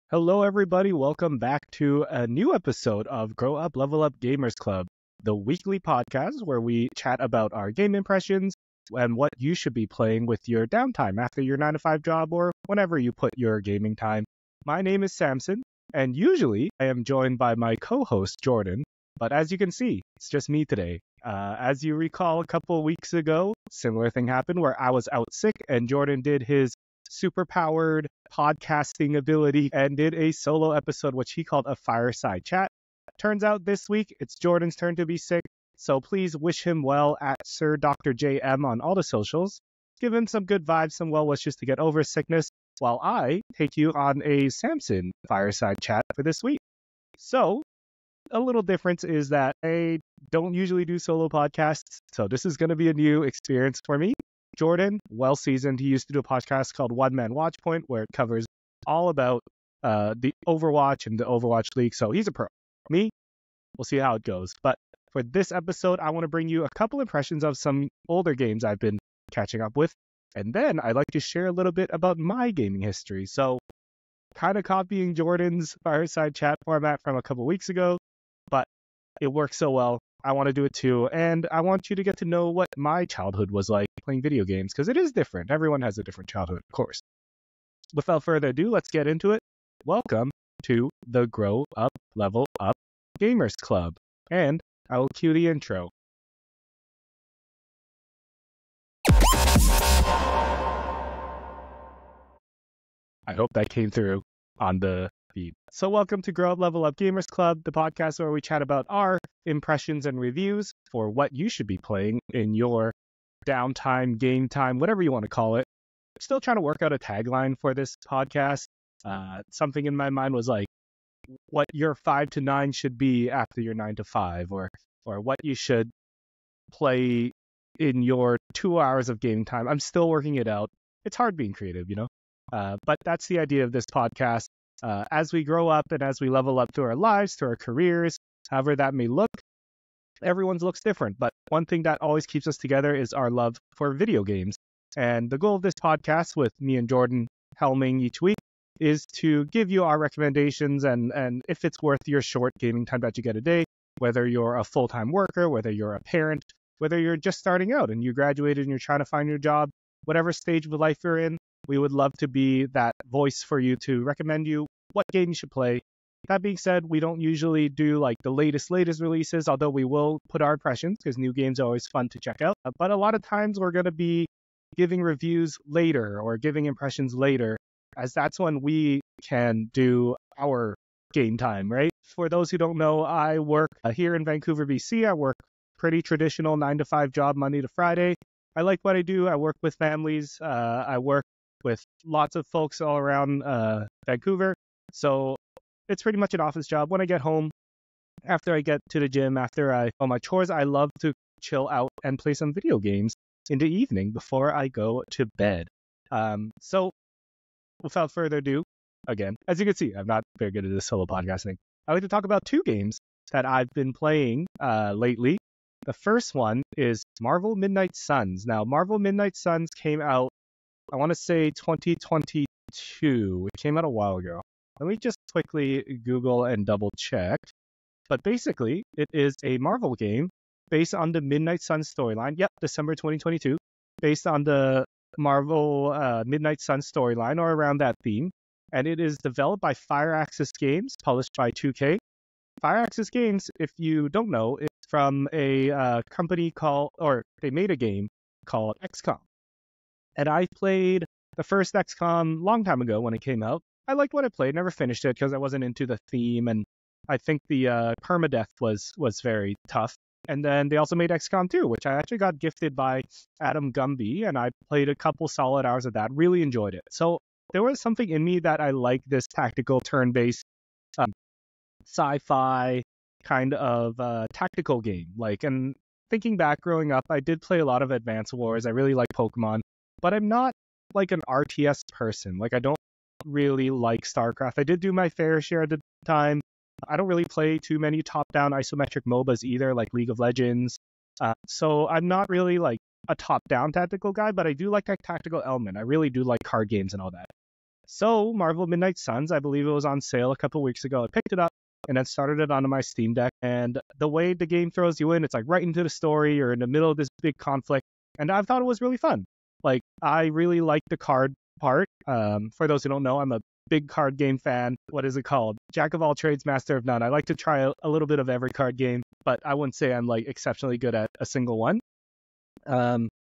Hello, everybody. Welcome back to a new episode of Grow Up, Level Up Gamers Club, the weekly podcast where we chat about our game impressions and what you should be playing with your downtime after your 9 to 5 job or whenever you put your gaming time. My name is Samson, and usually I am joined by my co-host, Jordan. But as you can see, it's just me today. As you recall, a couple of weeks ago, similar thing happened where I was out sick and Jordan did his superpowered podcasting ability and did a solo episode, which he called a Fireside Chat. Turns out this week, it's Jordan's turn to be sick, so please wish him well at Sir Dr. JM on all the socials. Give him some good vibes, some well wishes to get over sickness, while I take you on a Samson Fireside Chat for this week. So, a little difference is that I don't usually do solo podcasts, so this is going to be a new experience for me. Jordan, well-seasoned, he used to do a podcast called One Man Watch Point, where it covers all about the Overwatch and the Overwatch League, so he's a pro. Me, we'll see how it goes. But for this episode, I want to bring you a couple impressions of some older games I've been catching up with, and then I'd like to share a little bit about my gaming history. So, kind of copying Jordan's Fireside Chat format from a couple weeks ago, but it works so well. I want to do it too, and I want you to get to know what my childhood was like playing video games, because it is different. Everyone has a different childhood, of course. Without further ado, let's get into it. Welcome to the Grow Up, Level Up Gamers Club, and I will cue the intro. I hope that came through on the feed. So welcome to Grow Up, Level Up Gamers Club, the podcast where we chat about our impressions and reviews for what you should be playing in your downtime, game time, whatever you want to call it. Still trying to work out a tagline for this podcast. Something in my mind was like, what your 5 to 9 should be after your 9 to 5, or what you should play in your 2 hours of game time. I'm still working it out. It's hard being creative, but that's the idea of this podcast. As we grow up and as we level up through our lives, through our careers, however that may look, everyone's looks different. But one thing that always keeps us together is our love for video games. And the goal of this podcast, with me and Jordan helming each week, is to give you our recommendations and if it's worth your short gaming time that you get a day, whether you're a full-time worker, whether you're a parent, whether you're just starting out and you graduated and you're trying to find your job, whatever stage of life you're in, we would love to be that voice for you to recommend you what game you should play. That being said, we don't usually do like the latest releases, although we will put our impressions because new games are always fun to check out. But a lot of times we're going to be giving reviews later or giving impressions later, as that's when we can do our game time, right? For those who don't know, I work here in Vancouver, BC. I work pretty traditional 9 to 5 job, Monday to Friday. I like what I do. I work with families. I work with lots of folks all around Vancouver. So it's pretty much an office job. When I get home, after I get to the gym, after I do my chores, I love to chill out and play some video games in the evening before I go to bed. So without further ado, again, as you can see, I'm not very good at this solo podcasting. I like to talk about 2 games that I've been playing lately. The first one is Marvel Midnight Suns. Now, Marvel Midnight Suns came out, I want to say 2022. It came out a while ago. Let me just quickly Google and double check. But basically, it is a Marvel game based on the Midnight Suns storyline. Yep, December 2022. Based on the Marvel Midnight Suns storyline or around that theme. And it is developed by Firaxis Games, published by 2K. Firaxis Games, if you don't know, is from a company they made a game called XCOM. And I played the first XCOM long time ago when it came out. I liked what I played, never finished it because I wasn't into the theme, and I think the permadeath was very tough. And then they also made XCOM 2, which I actually got gifted by Adam Gumby, and I played a couple solid hours of that, really enjoyed it. So there was something in me that I liked this tactical turn-based sci-fi kind of tactical game. And thinking back growing up, I did play a lot of Advance Wars. I really like Pokemon, but I'm not like an RTS person. I don't really like StarCraft. I did do my fair share at the time. I don't really play too many top-down isometric MOBAs either, like League of Legends. So I'm not really like a top-down tactical guy, but I do like that tactical element. I really do like card games and all that. So Marvel Midnight Suns, I believe it was on sale a couple weeks ago. I picked it up and then started it onto my Steam Deck. And the way the game throws you in, it's like right into the story. You're in the middle of this big conflict. And I thought it was really fun. Like, I really like the card part. For those who don't know, I'm a big card game fan. What is it called? Jack of all trades, master of none. I like to try a little bit of every card game, but I wouldn't say I'm like exceptionally good at a single one.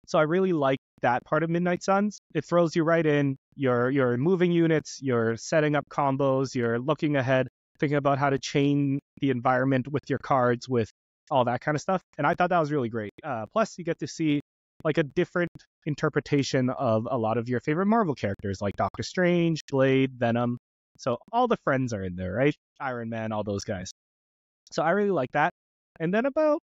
So I really like that part of Midnight Suns. It throws you right in. You're moving units, you're setting up combos, you're looking ahead, thinking about how to chain the environment with your cards, with all that kind of stuff. And I thought that was really great. Plus, you get to see like a different interpretation of a lot of your favorite Marvel characters, like Doctor Strange, Blade, Venom. So all the friends are in there, right? Iron Man, all those guys. So I really like that. And then about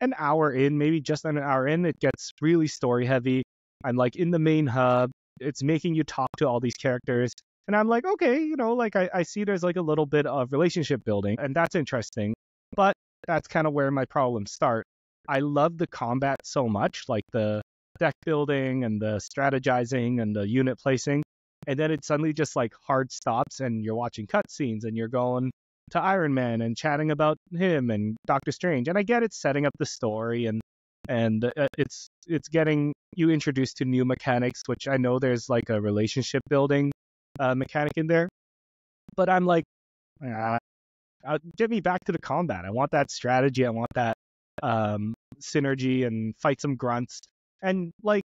an hour in, maybe just under an hour in, it gets really story heavy. I'm like in the main hub. It's making you talk to all these characters. And I'm like, okay, like I see there's like a little bit of relationship building, and that's interesting. But that's kind of where my problems start. I love the combat so much, like the deck building and the strategizing and the unit placing. And then it suddenly just like hard stops and you're watching cutscenes and you're going to Iron Man and chatting about him and Doctor Strange. And I get it's setting up the story and it's getting you introduced to new mechanics, which I know there's like a relationship building mechanic in there. But I'm like, get me back to the combat. I want that strategy. I want that synergy and fight some grunts. And like,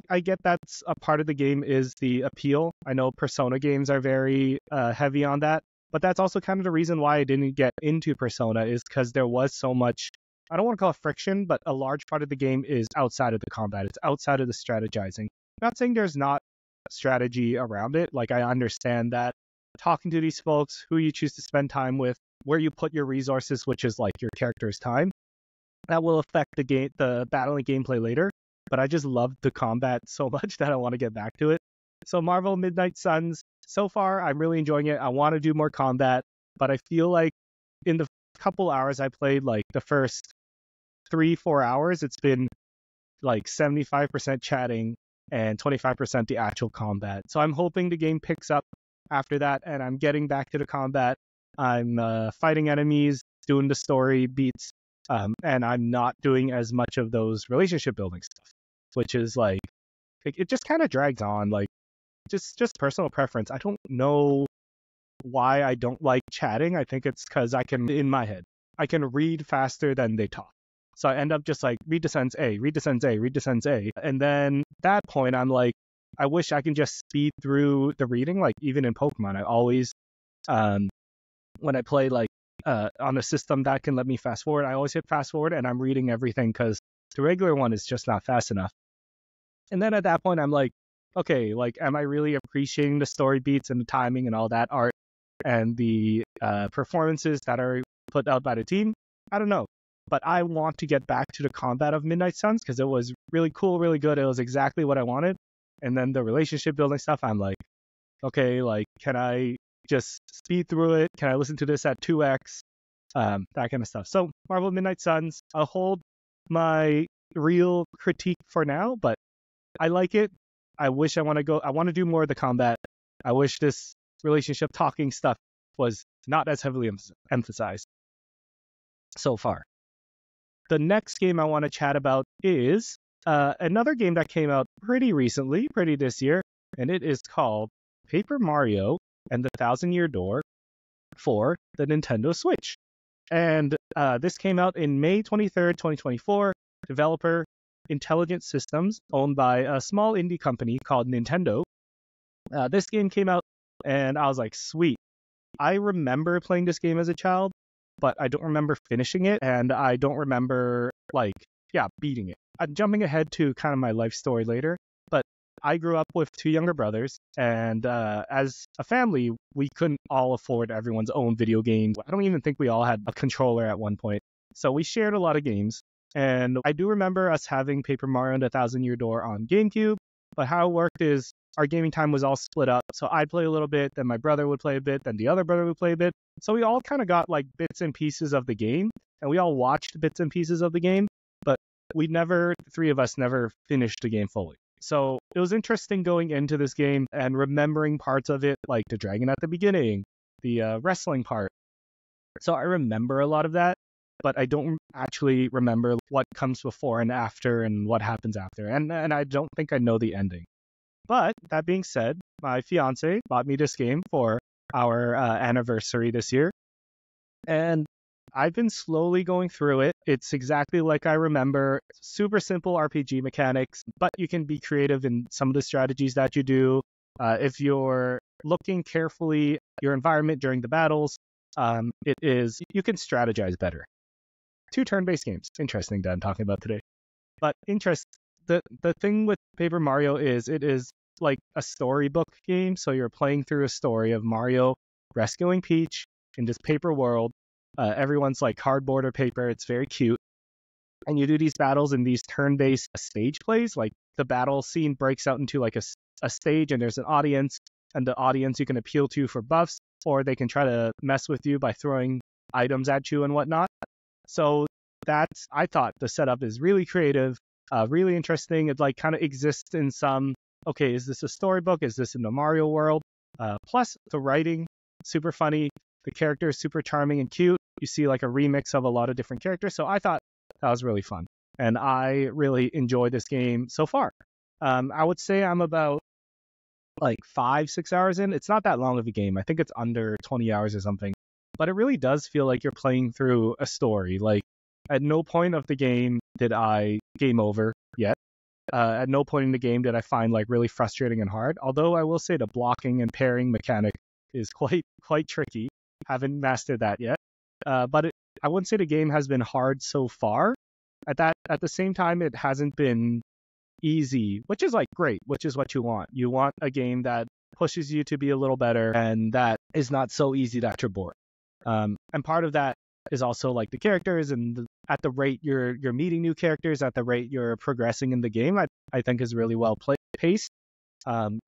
I get that's a part of the game is the appeal. I know Persona games are very heavy on that. But that's also kind of the reason why I didn't get into Persona, is because there was so much, I don't want to call it friction, but a large part of the game is outside of the combat. It's outside of the strategizing. Not saying there's not strategy around it. Like, I understand that talking to these folks, who you choose to spend time with, where you put your resources, which is like your character's time, that will affect the battling gameplay later. But I just love the combat so much that I want to get back to it. So Marvel Midnight Suns, so far, I'm really enjoying it. I want to do more combat, but I feel like in the couple hours I played, like the first 3-4 hours, it's been like 75% chatting and 25% the actual combat. So I'm hoping the game picks up after that and I'm getting back to the combat. I'm fighting enemies, doing the story beats, and I'm not doing as much of those relationship building stuff, which is like, it just kind of drags on. Like, just personal preference. I don't know why I don't like chatting. I think it's because in my head, I can read faster than they talk. So I end up just like, read descends A, read descends A, read descends A. And then at that point, I'm like, I wish I can just speed through the reading. Like, even in Pokemon, I always, when I play like on a system that can let me fast forward, I always hit fast forward and I'm reading everything because the regular one is just not fast enough. And then at that point, I'm like, okay, like, am I really appreciating the story beats and the timing and all that art and the performances that are put out by the team? I don't know. But I want to get back to the combat of Midnight Suns because it was really cool, really good. It was exactly what I wanted. And then the relationship building stuff, I'm like, okay, like, can I just speed through it? Can I listen to this at 2x? That kind of stuff. So Marvel Midnight Suns, I'll hold my real critique for now, but I like it. I wish I want to do more of the combat. I wish this relationship talking stuff was not as heavily emphasized so far. The next game I want to chat about is another game that came out pretty recently, pretty this year, and it is called Paper Mario and the Thousand-Year Door for the Nintendo Switch. And this came out in May 23rd, 2024. Developer Intelligent Systems, owned by a small indie company called Nintendo. This game came out, and I was like, sweet. I remember playing this game as a child, but I don't remember finishing it, and I don't remember, beating it. I'm jumping ahead to kind of my life story later, but I grew up with 2 younger brothers, and as a family, we couldn't all afford everyone's own video games. I don't even think we all had a controller at one point. So we shared a lot of games. And I do remember us having Paper Mario and the Thousand-Year Door on GameCube, but how it worked is our gaming time was all split up. So I'd play a little bit, then my brother would play a bit, then the other brother would play a bit. So we all kind of got like bits and pieces of the game, and we all watched bits and pieces of the game, but the 3 of us never finished the game fully. So it was interesting going into this game and remembering parts of it, like the dragon at the beginning, the wrestling part. So I remember a lot of that, but I don't actually remember what comes before and after and what happens after. And I don't think I know the ending. But that being said, my fiance bought me this game for our anniversary this year. And I've been slowly going through it. It's exactly like I remember. Super simple RPG mechanics, but you can be creative in some of the strategies that you do. If you're looking carefully at your environment during the battles, you can strategize better. 2 turn-based games. Interesting that I'm talking about today. But the thing with Paper Mario is it is like a storybook game. So you're playing through a story of Mario rescuing Peach in this paper world. Everyone's like cardboard or paper. It's very cute. And you do these battles in these turn-based stage plays. Like the battle scene breaks out into like a stage and there's an audience. And the audience you can appeal to for buffs, or they can try to mess with you by throwing items at you and whatnot. So I thought the setup is really creative, really interesting. It like kind of exists in some, okay, is this a storybook? Is this in the Mario world? Plus the writing, super funny. The character is super charming and cute. You see like a remix of a lot of different characters. So I thought that was really fun. And I really enjoyed this game so far. I would say I'm about like 5-6 hours in. It's not that long of a game. I think it's under 20 hours or something. But it really does feel like you're playing through a story. Like at no point of the game did I game over yet. At no point in the game did I find like really frustrating and hard. Although I will say the blocking and parrying mechanic is quite tricky. Haven't mastered that yet. But I wouldn't say the game has been hard so far. At the same time, it hasn't been easy, which is like great, which is what you want. You want a game that pushes you to be a little better and that is not so easy that you're bored. And part of that is also like the characters and at the rate you're meeting new characters, at the rate you're progressing in the game, I think is really well paced.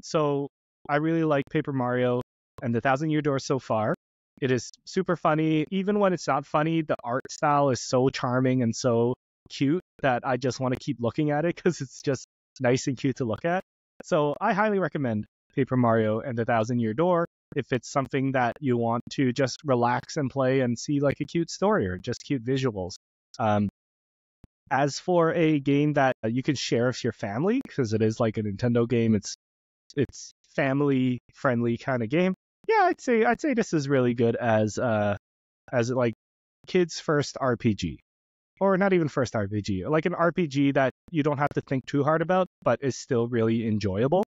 So I really like Paper Mario and the Thousand Year Door so far. It is super funny. Even when it's not funny, the art style is so charming and so cute that I just want to keep looking at it because it's just nice and cute to look at. So I highly recommend Paper Mario and the Thousand Year Door if it's something that you want to just relax and play and see like a cute story or just cute visuals. As for a game that you can share with your family, because it is like a Nintendo game, it's family friendly kind of game. Yeah, I'd say this is really good as like kids' first RPG. Or not even first RPG, like an RPG that you don't have to think too hard about, but is still really enjoyable,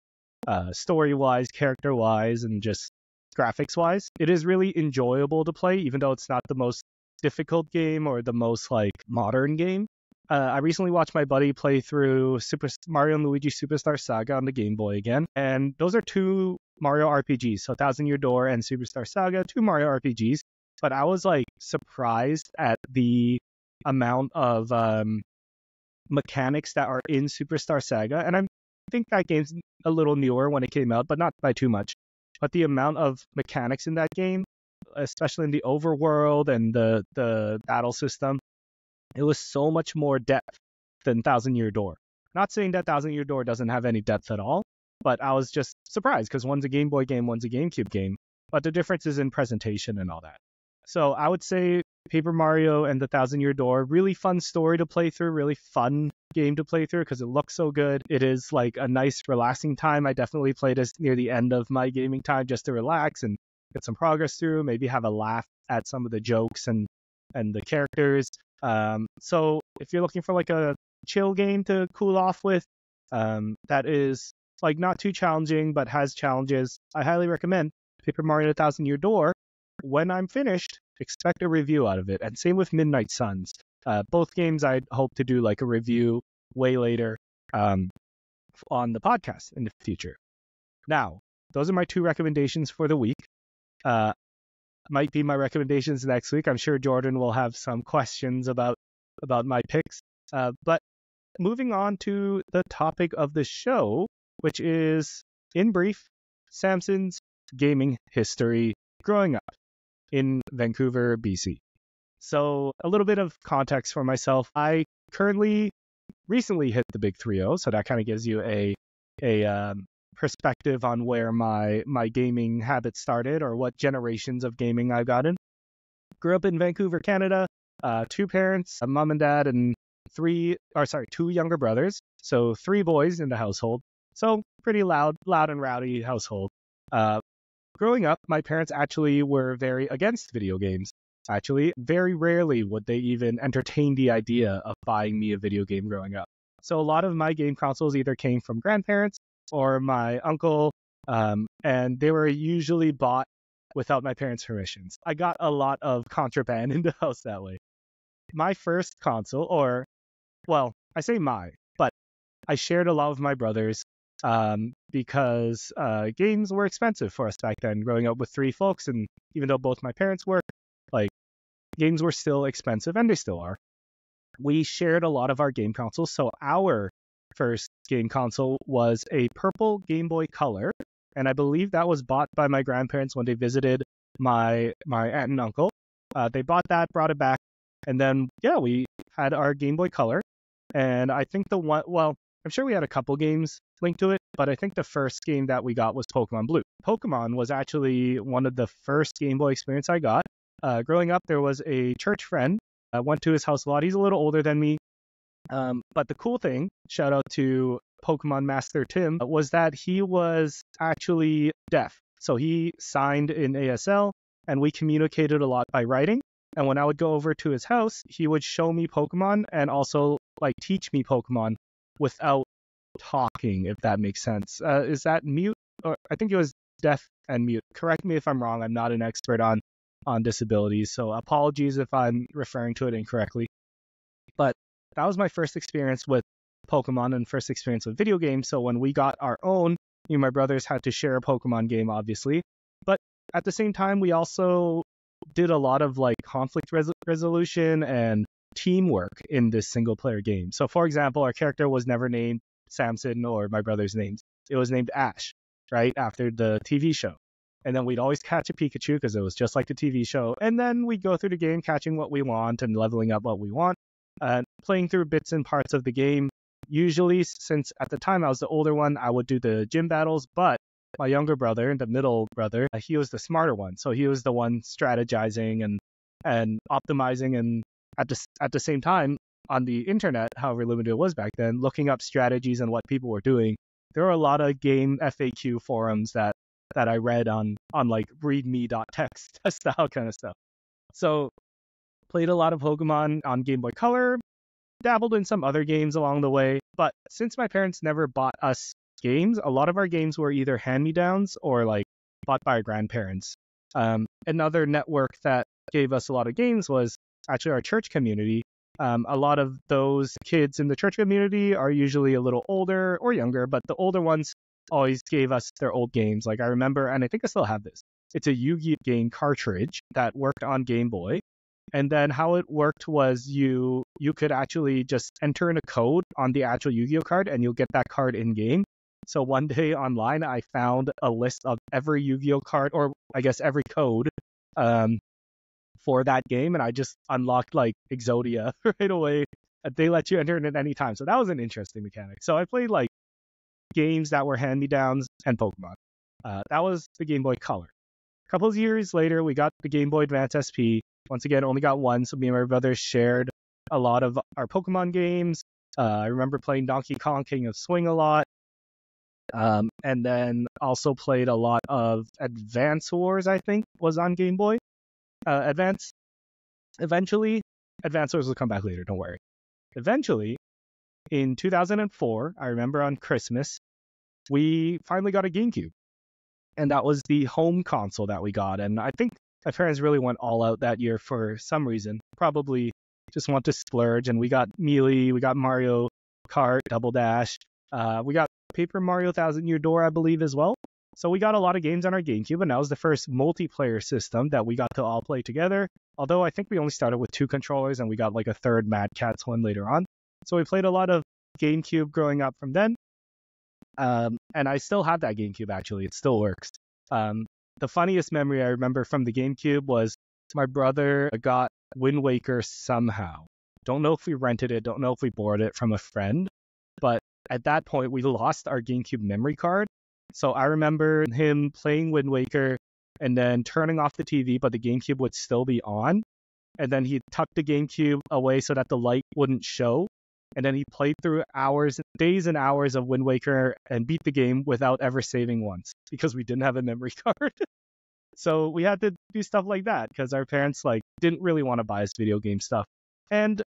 story-wise, character-wise, and just graphics-wise. It is really enjoyable to play, even though it's not the most difficult game or the most like modern game. I recently watched my buddy play through Super Mario and Luigi Superstar Saga on the Game Boy again, and those are 2 Mario RPGs, so Thousand Year Door and Superstar Saga, 2 Mario RPGs. But I was like surprised at the amount of mechanics that are in Superstar Saga, and I think that game's a little newer when it came out, but not by too much. But the amount of mechanics in that game, especially in the overworld and the battle system, it was so much more depth than Thousand Year Door. Not saying that Thousand Year Door doesn't have any depth at all, but I was just surprised because one's a Game Boy game, one's a GameCube game, but the difference is in presentation and all that. So I would say Paper Mario and the Thousand Year Door, really fun story to play through, really fun game to play through because it looks so good. It is like a nice relaxing time. I definitely played this near the end of my gaming time just to relax and get some progress through, maybe have a laugh at some of the jokes and the characters. So if you're looking for like a chill game to cool off with, that is like not too challenging but has challenges, I highly recommend Paper Mario and the Thousand Year Door. When I'm finished, expect a review out of it. And same with Midnight Suns. Both games I hope to do like a review way later on the podcast in the future. Now, those are my 2 recommendations for the week. Might be my recommendations next week. I'm sure Jordan will have some questions about my picks. But moving on to the topic of the show, which is, in brief, Samson's gaming history growing up in Vancouver, BC. So a little bit of context for myself. I recently hit the big 3-0, so that kind of gives you a a perspective on where my gaming habits started or what generations of gaming I've gotten. Grew up in Vancouver, Canada. Two parents, a mom and dad, and two younger brothers. So 3 boys in the household. So pretty loud and rowdy household. Growing up, my parents actually were very against video games. Actually, very rarely would they even entertain the idea of buying me a video game growing up. So a lot of my game consoles either came from grandparents or my uncle, and they were usually bought without my parents' permissions. I got a lot of contraband in the house that way. My first console, I say but I shared a lot with my brothers because games were expensive for us back then, growing up with 3 folks, and even though both my parents worked, games were still expensive, and they still are. We shared a lot of our game consoles, so our first game console was a purple Game Boy Color, and I believe that was bought by my grandparents when they visited my aunt and uncle. They bought that, brought it back, and then, we had our Game Boy Color, and I think I'm sure we had a couple games linked to it, but I think the first game that we got was Pokemon Blue. Pokemon was actually one of the first Game Boy experience I got. Growing up, there was a church friend. I went to his house a lot. He's a little older than me. But the cool thing, shout out to Pokemon Master Tim, was that he was actually deaf. So he signed in ASL, and we communicated a lot by writing. And when I would go over to his house, he would show me Pokemon and also teach me Pokemon without talking, if that makes sense. Is that mute? Or I think it was deaf and mute. Correct me if I'm wrong. I'm not an expert on disabilities, so apologies if I'm referring to it incorrectly. But that was my first experience with Pokemon and first experience with video games. So when we got our own, me and my brothers had to share a Pokemon game, obviously. But at the same time, we also did a lot of conflict resolution and teamwork in this single player game. So for example, our character was never named Samson or my brother's names. It was named Ash, right, after the TV show. And then we'd always catch a Pikachu because it was just like the TV show. And then we'd go through the game catching what we want and leveling up what we want, playing through bits and parts of the game. Usually, since at the time I was the older one, I would do the gym battles, but my younger brother, the middle brother, he was the smarter one. So he was the one strategizing and optimizing, and at the same time, on the internet, however limited it was back then, looking up strategies and what people were doing. There were a lot of game FAQ forums that I read on readme.txt style kind of stuff. So played a lot of Pokemon on Game Boy Color, dabbled in some other games along the way. But since my parents never bought us games, a lot of our games were either hand-me-downs or bought by our grandparents. Another network that gave us a lot of games was actually our church community. A lot of those kids in the church community are usually a little older or younger, but the older ones always gave us their old games. I remember, and I think I still have this. It's a Yu-Gi-Oh game cartridge that worked on Game Boy. And then how it worked was you could actually just enter in a code on the actual Yu-Gi-Oh card, and you'll get that card in-game. So one day online, I found a list of every Yu-Gi-Oh card, or I guess every code for that game, and I just unlocked Exodia right away. They let you enter it at any time. So that was an interesting mechanic. So I played games that were hand-me-downs and Pokemon. That was the Game Boy Color. A couple of years later, we got the Game Boy Advance SP. Once again, only got one, so me and my brother shared a lot of our Pokemon games. I remember playing Donkey Kong King of Swing a lot. And then also played a lot of Advance Wars, I think, was on Game Boy Advance. Eventually, Advance Wars will come back later, don't worry. Eventually, in 2004, I remember on Christmas, we finally got a GameCube. And that was the home console that we got. And I think my parents really went all out that year for some reason. Probably just want to splurge. And we got Melee, we got Mario Kart, Double Dash. We got Paper Mario Thousand Year Door, I believe, as well. So we got a lot of games on our GameCube, and that was the first multiplayer system that we got to all play together. Although I think we only started with 2 controllers, and we got a third Mad Catz one later on. So we played a lot of GameCube growing up from then. And I still have that GameCube, actually. It still works. The funniest memory I remember from the GameCube was my brother got Wind Waker somehow. Don't know if we rented it, don't know if we borrowed it from a friend, but at that point, we lost our GameCube memory card. So I remember him playing Wind Waker and then turning off the TV, but the GameCube would still be on. And then he tucked the GameCube away so that the light wouldn't show. And then he played through days and hours of Wind Waker and beat the game without ever saving once because we didn't have a memory card. So we had to do stuff like that because our parents didn't really want to buy us video game stuff. And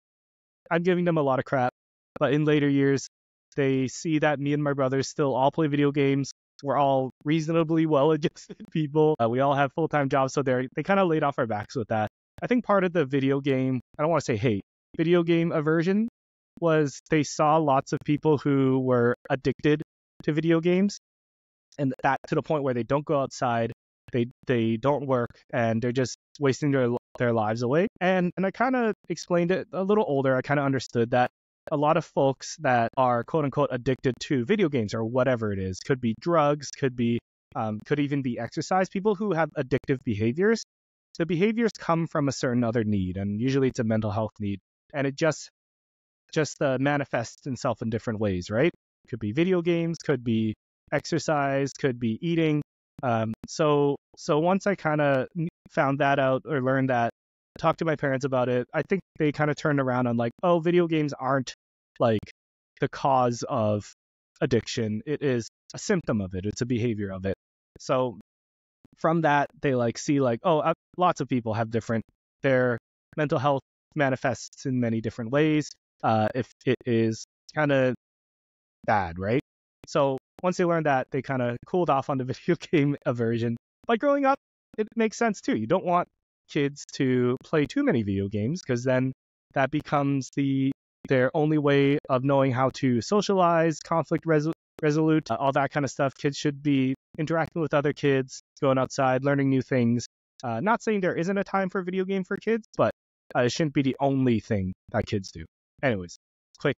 I'm giving them a lot of crap. But in later years, they see that me and my brothers still all play video games. We're all reasonably well-adjusted people. We all have full-time jobs, so they kind of laid off our backs with that. I think part of the video game, I don't want to say hate, video game aversion was they saw lots of people who were addicted to video games, and that to the point where they don't go outside, they don't work, and they're just wasting their lives away. And I kind of explained it a little older. I kind of understood that a lot of folks that are quote unquote addicted to video games or whatever it is, could be drugs, could even be exercise. People who have addictive behaviors, the behaviors come from a certain other need, and usually it's a mental health need, and it just manifests itself in different ways, right? Could be video games, could be exercise, could be eating. So once I kind of found that out or learned that, talked to my parents about it, I think they kind of turned around on video games aren't the cause of addiction. It is a symptom of it. It's a behavior of it. So from that, they see lots of people have their mental health manifests in many different ways. If it is kind of bad, right? So once they learned that, they kind of cooled off on the video game aversion. But growing up, it makes sense too. You don't want kids to play too many video games because then that becomes their only way of knowing how to socialize, conflict resolute, all that kind of stuff. Kids should be interacting with other kids, going outside, learning new things. Not saying there isn't a time for video game for kids, but it shouldn't be the only thing that kids do. Anyways, quick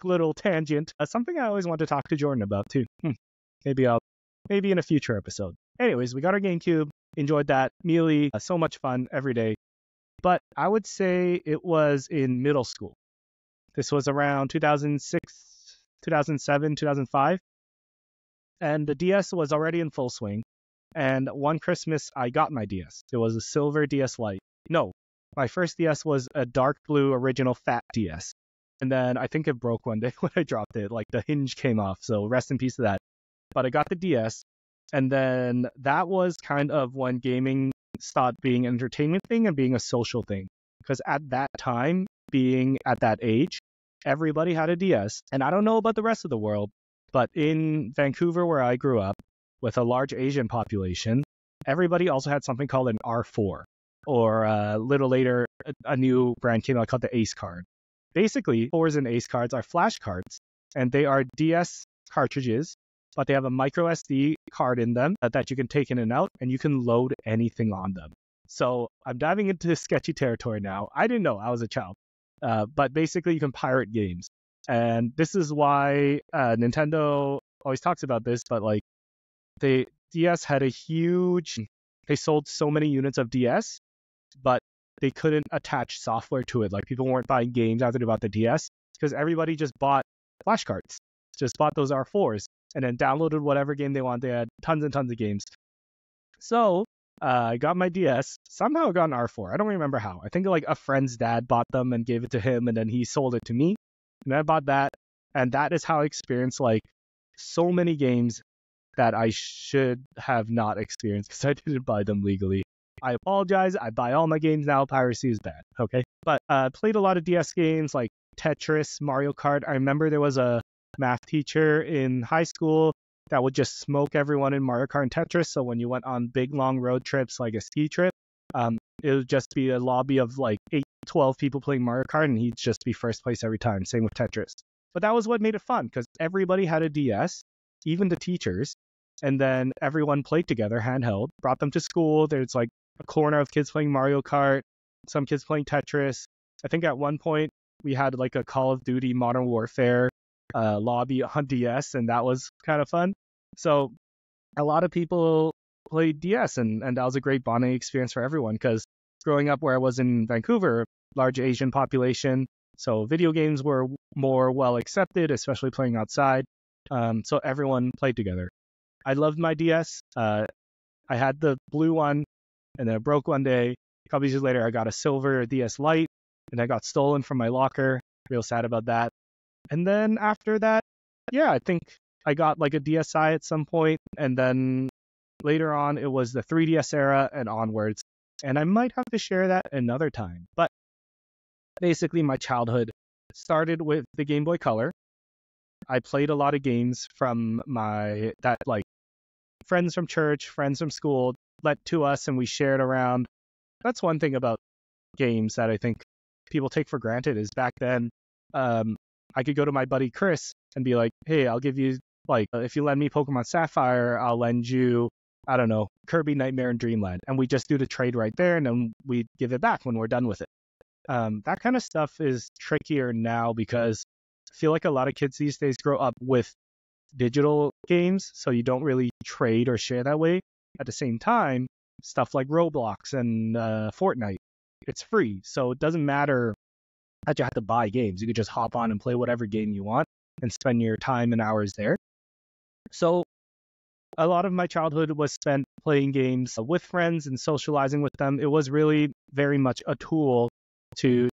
little tangent. Something I always want to talk to Jordan about too. Maybe in a future episode. Anyways, we got our GameCube, enjoyed that. Mealy, so much fun every day. But I would say it was in middle school. This was around 2006, 2007, 2005. And the DS was already in full swing. And one Christmas, I got my DS. It was a silver DS Lite. No, my first DS was a dark blue original fat DS. And then I think it broke one day when I dropped it. The hinge came off. So rest in peace to that. But I got the DS. And then that was kind of when gaming stopped being an entertainment thing and being a social thing. Because at that time, being at that age, everybody had a DS. And I don't know about the rest of the world, but in Vancouver, where I grew up, with a large Asian population, everybody also had something called an R4. Or a little later, a new brand came out called the Ace card. Basically, 4s and Ace cards are flash cards, and they are DS cartridges, but they have a micro SD card in them that you can take in and out, and you can load anything on them. So I'm diving into sketchy territory now. I didn't know. I was a child. But basically, you can pirate games. And this is why Nintendo always talks about this, but the DS had they sold so many units of DS, but they couldn't attach software to it. People weren't buying games after they bought the DS because everybody just bought flash cards, just bought those R4s and then downloaded whatever game they wanted. They had tons and tons of games. So I got my DS. Somehow I got an R4. I don't remember how. I think a friend's dad bought them and gave it to him, and then he sold it to me. And I bought that. And that is how I experienced so many games that I should have not experienced because I didn't buy them legally. I apologize. I buy all my games now. Piracy is bad. Okay. But played a lot of DS games like Tetris, Mario Kart. I remember there was a math teacher in high school that would just smoke everyone in Mario Kart and Tetris. So when you went on big, long road trips, like a ski trip, it would just be a lobby of 12 people playing Mario Kart, and he'd just be first place every time. Same with Tetris. But that was what made it fun because everybody had a DS, even the teachers. And then everyone played together, handheld, brought them to school. There's a corner of kids playing Mario Kart, some kids playing Tetris. I think at one point we had a Call of Duty Modern Warfare lobby on DS, and that was kind of fun. So a lot of people played DS, and that was a great bonding experience for everyone because growing up where I was in Vancouver, large Asian population, So video games were more well accepted, especially playing outside. So everyone played together. I loved my DS. I had the blue one, and then it broke one day. A couple years later, I got a silver DS Lite, and I got stolen from my locker. Real sad about that. And then after that, yeah, I think I got like a DSi at some point, and then later on, it was the 3DS era and onwards. And I might have to share that another time. But basically, my childhood started with the Game Boy Color. I played a lot of games from like friends from church, friends from school lent to us, and we shared around. That's one thing about games that I think people take for granted is back then, I could go to my buddy Chris and be like, hey, I'll give you, like, if you lend me Pokemon Sapphire, I'll lend you, I don't know, Kirby Nightmare in Dreamland. And we just do the trade right there, and then we give it back when we're done with it. That kind of stuff is trickier now because I feel like a lot of kids these days grow up with digital games, so you don't really trade or share that way. At the same time, stuff like Roblox and Fortnite, it's free, so it doesn't matter that you have to buy games. You could just hop on and play whatever game you want and spend your time and hours there. So a lot of my childhood was spent playing games with friends and socializing with them. It was really very much a tool to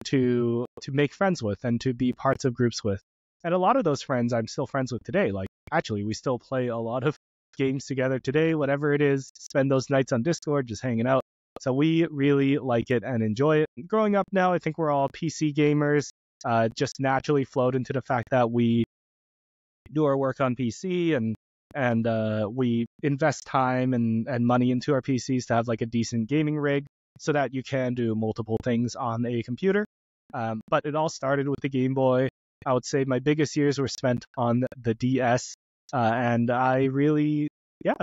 make friends with and to be parts of groups with. And a lot of those friends I'm still friends with today. Like, actually, we still play a lot of games together today, whatever it is, spend those nights on Discord just hanging out. So we really like it and enjoy it. Growing up now, I think we're all PC gamers, just naturally flowed into the fact that we do our work on PC and we invest time and money into our PCs to have like a decent gaming rig so that you can do multiple things on a computer. But it all started with the Game Boy. I would say my biggest years were spent on the DS, and I really,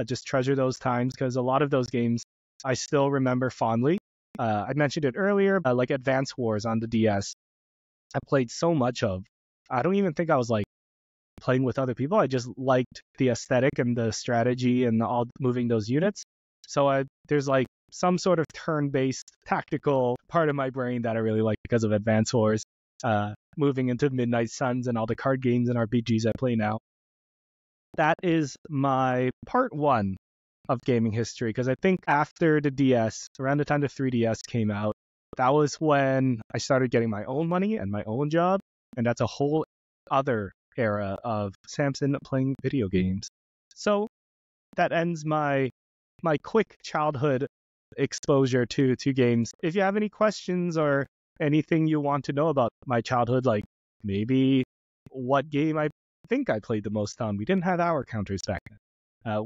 just treasure those times because a lot of those games I still remember fondly. I mentioned it earlier, like Advance Wars on the DS. I played so much of. I don't even think I was like playing with other people. I just liked the aesthetic and the strategy and all moving those units. So there's like some sort of turn-based tactical part of my brain that I really like because of Advance Wars. Moving into Midnight Suns and all the card games and RPGs I play now. That is my part one of gaming history, because I think after the DS, around the time the 3DS came out, that was when I started getting my own money and my own job, and that's a whole other era of Samson playing video games. So that ends my quick childhood exposure to games. If you have any questions or anything you want to know about my childhood, like maybe what game I think I played the most on. We didn't have hour counters back then.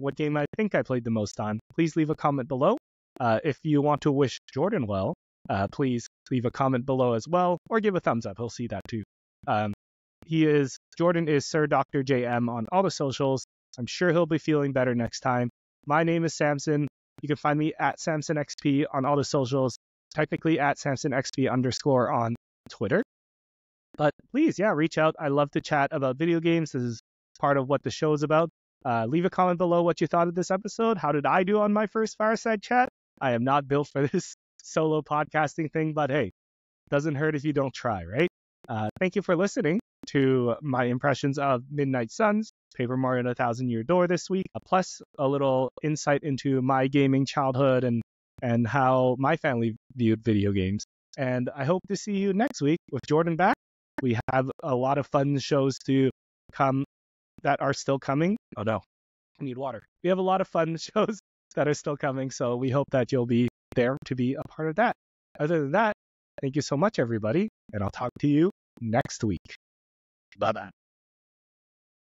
What game I think I played the most on, please leave a comment below. If you want to wish Jordan well, please leave a comment below as well, or give a thumbs up. He'll see that too. Jordan is Sir Dr. JM on all the socials. I'm sure he'll be feeling better next time. My name is Samson. You can find me at SamsonXP on all the socials. Technically at SamsonXP_ on Twitter. But please, reach out. I love to chat about video games. This is part of what the show is about. Leave a comment below what you thought of this episode. How did I do on my first Fireside Chat? I am not built for this solo podcasting thing, but hey, doesn't hurt if you don't try, right? Thank you for listening to my impressions of Midnight Suns, Paper Mario and a Thousand Year Door this week, plus a little insight into my gaming childhood and how my family viewed video games. And I hope to see you next week with Jordan back. We have a lot of fun shows to come that are still coming. Oh no, I need water. We have a lot of fun shows that are still coming, so we hope that you'll be there to be a part of that. Other than that, thank you so much, everybody, and I'll talk to you next week. Bye-bye.